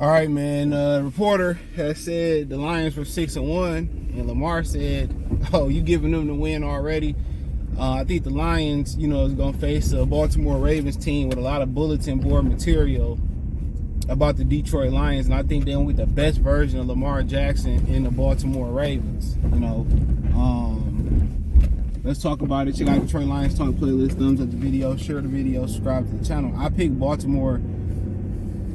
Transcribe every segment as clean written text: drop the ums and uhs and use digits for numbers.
All right, man. Reporter has said the Lions were 6-1, and Lamar said, "Oh, you giving them the win already?" I think the Lions, is going to face a Baltimore Ravens team with a lot of bulletin board material about the Detroit Lions, and I think they'll get the best version of Lamar Jackson in the Baltimore Ravens. Let's talk about it. Check out Detroit Lions Talk playlist. Thumbs up the video, share the video, subscribe to the channel. I picked Baltimore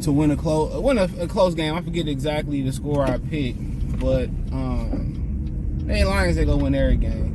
to win a close game. I forget exactly the score I picked, but hey, Lions, they gonna win every game.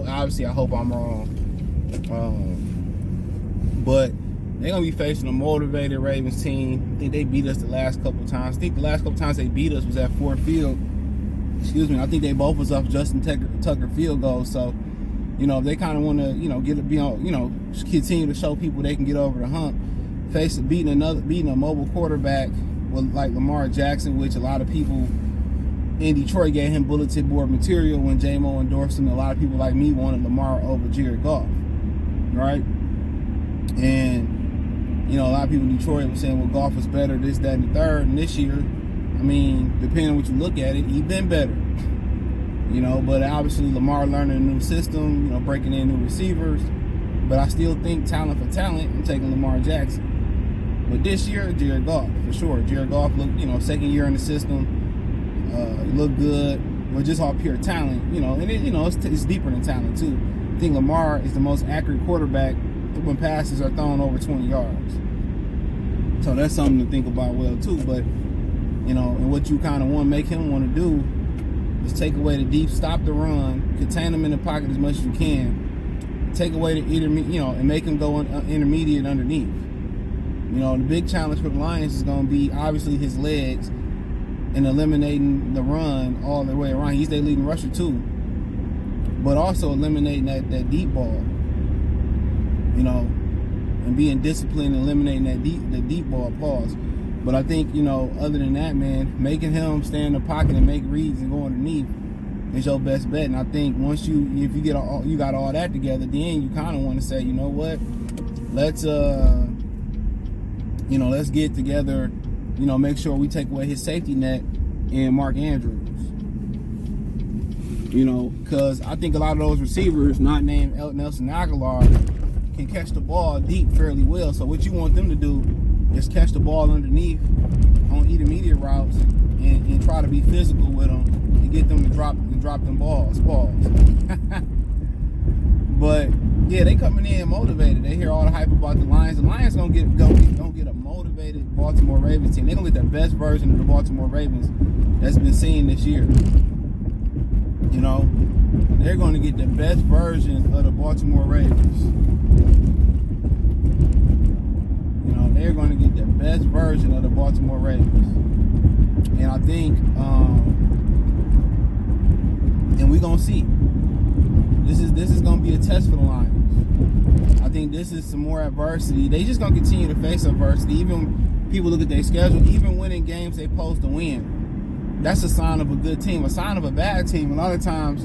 Obviously I hope I'm wrong, but they're gonna be facing a motivated Ravens team. I think they beat us the last couple times. I think the last couple times they beat us was at Ford Field. Excuse me. I think they both was off Justin Tucker field goals. So, if they kind of want to, continue to show people they can get over the hump, beating a mobile quarterback with like Lamar Jackson, which a lot of people in Detroit gave him bulletin board material when J-Mo endorsed him. A lot of people like me wanted Lamar over Jared Goff, right? And a lot of people in Detroit were saying, well, Goff was better, this, that, and the third. And this year, depending on what you look at it, he's been better. But obviously Lamar learning a new system, breaking in new receivers. But I still think talent for talent, I'm taking Lamar Jackson. But this year, Jared Goff, for sure. Jared Goff looked, second year in the system, he looked good. But just all pure talent, and it's deeper than talent too. I think Lamar is the most accurate quarterback when passes are thrown over 20 yards. So that's something to think about well too. But, and what you kind of want to make him want to do is take away the deep, stop the run, contain him in the pocket as much as you can, take away the intermediate, and make him go intermediate underneath. The big challenge for the Lions is going to be obviously his legs and eliminating the run all the way around. He's their leading rusher too, but also eliminating that deep ball, and being disciplined, eliminating the deep ball. Pause. But I think, other than that, man, making him stay in the pocket and make reads and go underneath is your best bet. And I think if you got all that together, then you kind of want to say, you know what, let's get together, make sure we take away his safety net and Mark Andrews. Because I think a lot of those receivers, not named Nelson Aguilar, can catch the ball deep fairly well. So what you want them to do is catch the ball underneath on intermediate routes and try to be physical with them and get them to drop them balls. But yeah, they coming in motivated. They hear all the hype about the Lions. The Lions gonna get a motivated Baltimore Ravens team. They're gonna get the best version of the Baltimore Ravens that's been seen this year. They're going to get the best version of the Baltimore Ravens. They're going to get the best version of the Baltimore Ravens. And I think, and we're going to see. This is going to be a test for the Lions. I think this is some more adversity. They just going to continue to face adversity. Even people look at their schedule, even winning games they supposed to win. That's a sign of a good team. A sign of a bad team, a lot of times,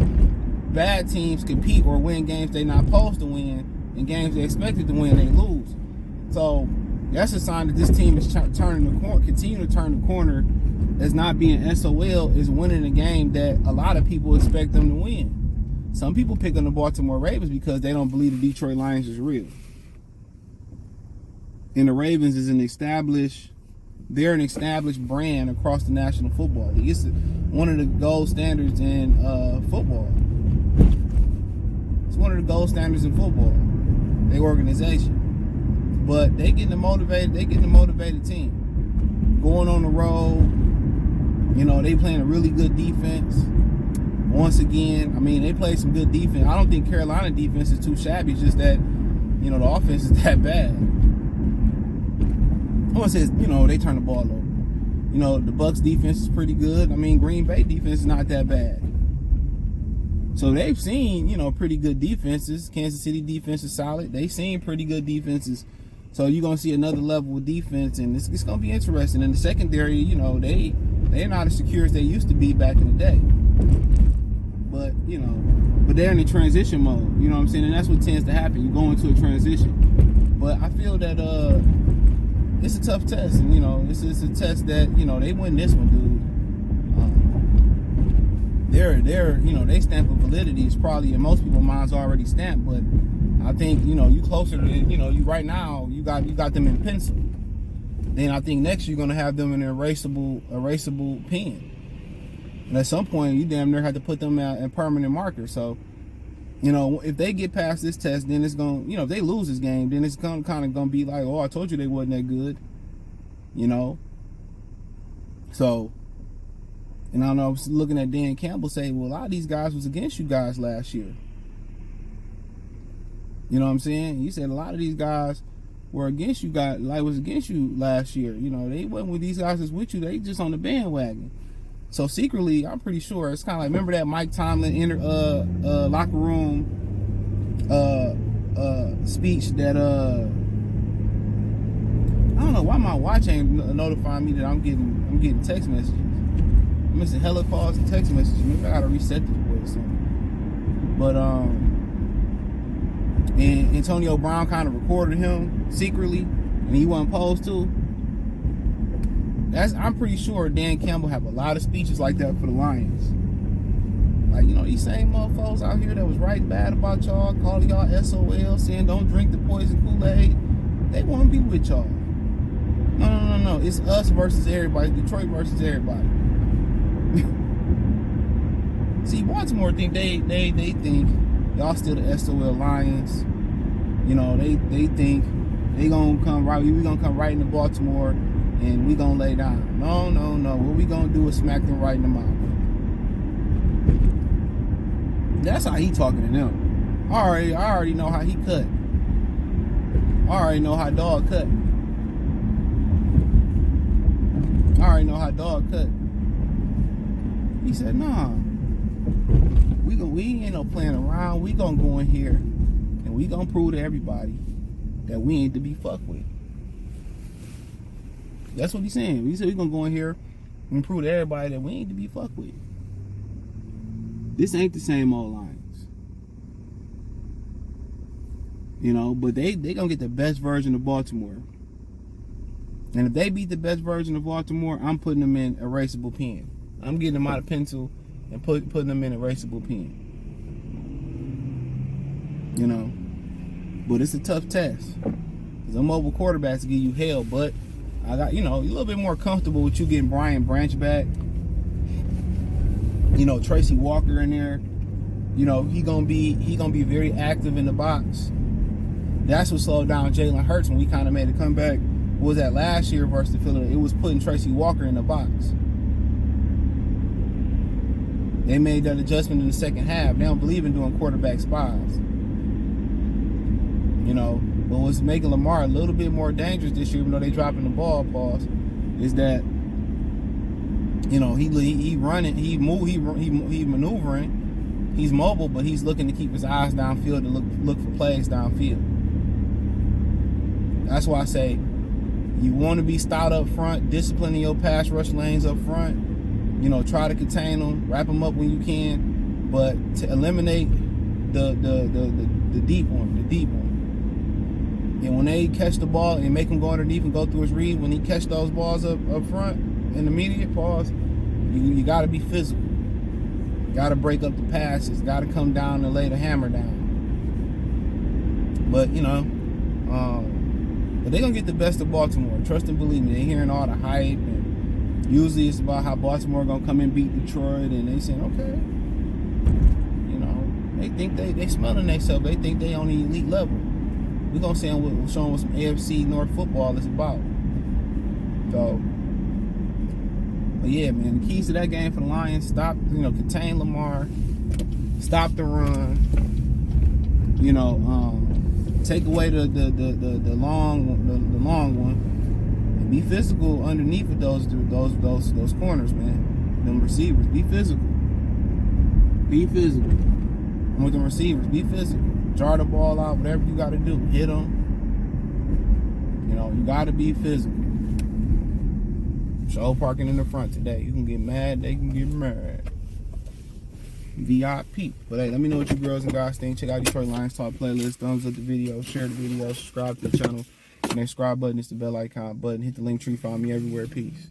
bad teams compete or win games they're not supposed to win, and games they expected to win, they lose. So that's a sign that this team is turning the corner, continue to turn the corner, as not being SOL, is winning a game that a lot of people expect them to win. Some people pick on the Baltimore Ravens because they don't believe the Detroit Lions is real. And the Ravens is an established brand across the National Football League. It's one of the gold standards in football. It's one of the gold standards in football, their organization. But they getting a motivated team. Going on the road, they playing a really good defense. Once again, they play some good defense. I don't think Carolina defense is too shabby. It's just that, the offense is that bad. I want to say, they turn the ball over. The Bucks defense is pretty good. Green Bay defense is not that bad. So they've seen, pretty good defenses. Kansas City defense is solid. They've seen pretty good defenses. So you're going to see another level of defense, and it's going to be interesting. In the secondary, they're not as secure as they used to be back in the day. But they're in a transition mode. You know what I'm saying? And that's what tends to happen. You go into a transition. But I feel that it's a tough test, and it's a test that they win this one, dude. They stamp of validity is probably in most people's minds already stamped, but I think you closer to you right now you got them in pencil. Then I think next you're gonna have them in an erasable pen, and at some point you damn near have to put them out in permanent marker. So if they get past this test, then it's gonna if they lose this game, then it's kind of gonna be like, oh, I told you they wasn't that good, So. And I don't know, I was looking at Dan Campbell saying, well, a lot of these guys was against you guys last year. You know what I'm saying? He said a lot of these guys were against you guys, was against you last year. They wasn't with these guys that's with you, they just on the bandwagon. So secretly, I'm pretty sure it's kind of like, remember that Mike Tomlin locker room speech that I don't know why my watch ain't notifying me that I'm getting text messages. I'm missing hella calls and text messages. Maybe I gotta reset this boy or something. But and Antonio Brown kind of recorded him secretly, and he wasn't supposed to. I'm pretty sure Dan Campbell have a lot of speeches like that for the Lions. Like, these same motherfuckers out here that was writing bad about y'all, calling y'all SOL, saying don't drink the poison Kool-Aid, they want to be with y'all. No. It's us versus everybody. Detroit versus everybody. See, Baltimore think they think y'all still the SOL Lions. They think we gonna come right into Baltimore and we gonna lay down. No. What we gonna do is smack them right in the mouth. That's how he talking to them. I already know how he cut. I already know how dog cut. He said, nah. We ain't no playing around. We gonna go in here and we gonna prove to everybody that we ain't to be fucked with. That's what he's saying. He said we gonna go in here and prove to everybody that we ain't to be fucked with. This ain't the same old Lions. But they gonna get the best version of Baltimore. And if they beat the best version of Baltimore, I'm putting them in erasable pen. I'm getting them out of pencil and putting them in erasable pen. But it's a tough test. Because them mobile quarterbacks give you hell, but I got, a little bit more comfortable with you getting Brian Branch back. Tracy Walker in there. He gonna be very active in the box. That's what slowed down Jalen Hurts when we kind of made a comeback. Was that last year versus the Philadelphia? It was putting Tracy Walker in the box. They made that adjustment in the second half. They don't believe in doing quarterback spies. But what's making Lamar a little bit more dangerous this year, even though they dropping the ball, is that he running, he maneuvering, he's mobile, but he's looking to keep his eyes downfield and look for plays downfield. That's why I say you want to be stout up front, disciplining your pass rush lanes up front. Try to contain them, wrap them up when you can, but to eliminate the deep one. And when they catch the ball and make him go underneath and go through his read, when he catch those balls up front in the immediate pause, you got to be physical. Got to break up the passes. Got to come down and lay the hammer down. But but they're gonna get the best of Baltimore. Trust and believe me. They're hearing all the hype, and usually it's about how Baltimore gonna come and beat Detroit, and they saying, okay, they think they smelling themselves. They think they on the elite level. We're gonna show them what some AFC North football is about. So, but yeah, man, the keys to that game for the Lions: stop, contain Lamar, stop the run, take away the long one, and be physical underneath of those corners, man. Them receivers, be physical. And with the receivers, be physical. Jar the ball out, whatever you got to do, hit them. You got to be physical. Show parking in the front today. You can get mad, they can get mad. VIP. But hey, let me know what you girls and guys think. Check out Detroit Lions Talk playlist. Thumbs up the video, share the video, subscribe to the channel. The subscribe button. It's the bell icon button. Hit the link tree. Find me everywhere. Peace.